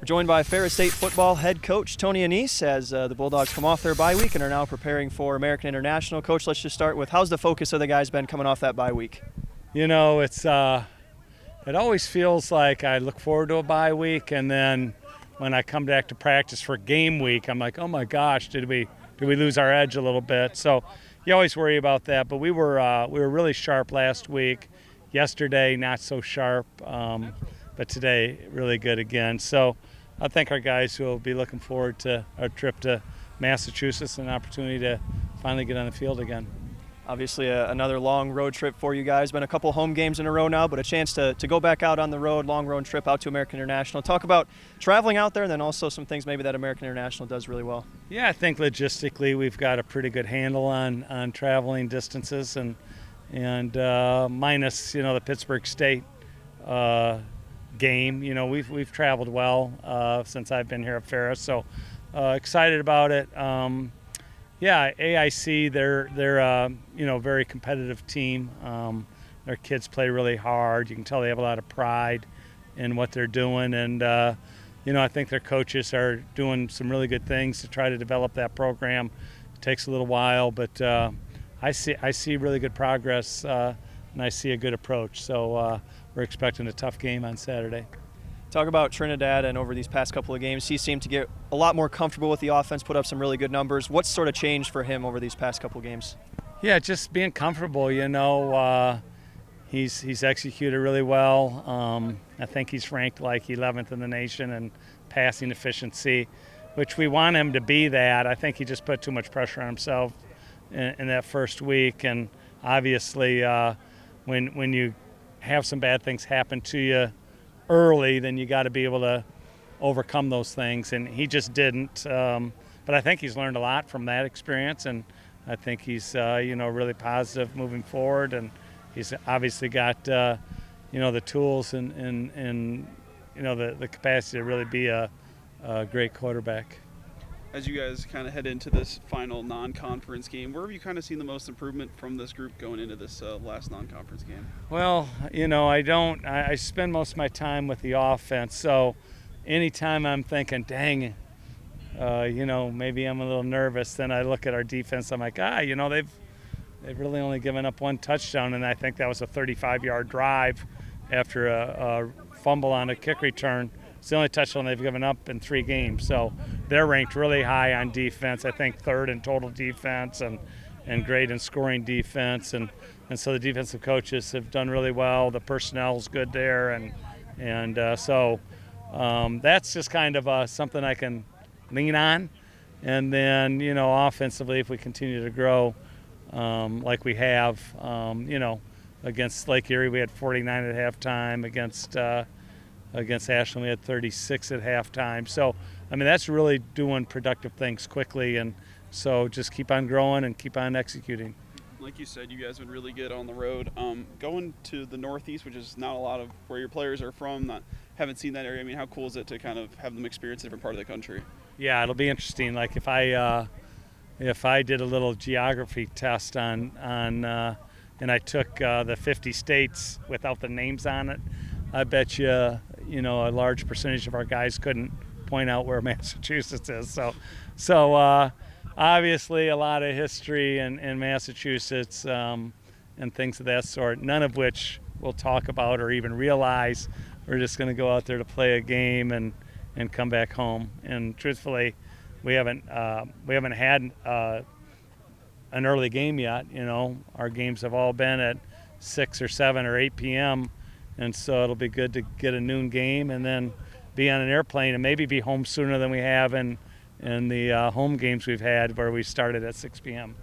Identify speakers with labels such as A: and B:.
A: We're joined by Ferris State football head coach Tony Annese as the Bulldogs come off their bye week and are now preparing for American International. Coach, let's just start with how's the focus of the guys been coming off that bye week?
B: You know, it always feels like I look forward to a bye week, and then when I come back to practice for game week, I'm like, oh my gosh, did we lose our edge a little bit? So you always worry about that. But we were really sharp last week. Yesterday, not so sharp, but today really good again. So I think our guys will be looking forward to our trip to Massachusetts and an opportunity to finally get on the field again.
A: Obviously another long road trip for you guys. Been a couple home games in a row now, but a chance to go back out on the road, long road trip out to American International. Talk about traveling out there and then also some things maybe that American International does really well.
B: Yeah, I think logistically we've got a pretty good handle on traveling distances and minus, the Pittsburgh State game. We've traveled well since I've been here at Ferris, so excited about it. Yeah, AIC, they're a very competitive team. Their kids play really hard. You can tell they have a lot of pride in what they're doing, and I think their coaches are doing some really good things to try to develop that program. It takes a little while, but I see really good progress, and I see a good approach. So we're expecting a tough game on Saturday.
A: Talk about Trinidad, and over these past couple of games, he seemed to get a lot more comfortable with the offense, put up some really good numbers. What's sort of changed for him over these past couple of games?
B: Yeah, just being comfortable, he's executed really well. I think he's ranked like 11th in the nation in passing efficiency, which we want him to be that. I think he just put too much pressure on himself in that first week, and obviously when you have some bad things happen to you early, then you got to be able to overcome those things, and he just didn't. But I think he's learned a lot from that experience, and I think he's really positive moving forward, and he's obviously got the tools and the capacity to really be a great quarterback.
C: As you guys kind of head into this final non-conference game, where have you kind of seen the most improvement from this group going into this last non-conference game?
B: Well, I spend most of my time with the offense, so anytime I'm thinking, dang, maybe I'm a little nervous, then I look at our defense, I'm like, they've really only given up one touchdown, and I think that was a 35-yard drive after a fumble on a kick return. It's the only touchdown they've given up in 3 games. So they're ranked really high on defense. I think 3rd in total defense and great in scoring defense. And so the defensive coaches have done really well. The personnel's good there. And so that's just kind of something I can lean on. And then, offensively, if we continue to grow like we have, against Lake Erie, we had 49 at halftime. Against Ashland, we had 36 at halftime. So, that's really doing productive things quickly. And so just keep on growing and keep on executing.
C: Like you said, you guys have been really good on the road. Going to the Northeast, which is not a lot of where your players are from, haven't seen that area. How cool is it to kind of have them experience a different part of the country? Yeah,
B: it'll be interesting. Like if I did a little geography test and I took the 50 states without the names on it, I bet you, a large percentage of our guys couldn't point out where Massachusetts is. So obviously a lot of history in Massachusetts and things of that sort, none of which we'll talk about or even realize. We're just going to go out there to play a game and come back home. And truthfully, we haven't had an early game yet. Our games have all been at 6 or 7 or 8 p.m., and so it'll be good to get a noon game and then be on an airplane and maybe be home sooner than we have in the home games we've had where we started at 6 p.m.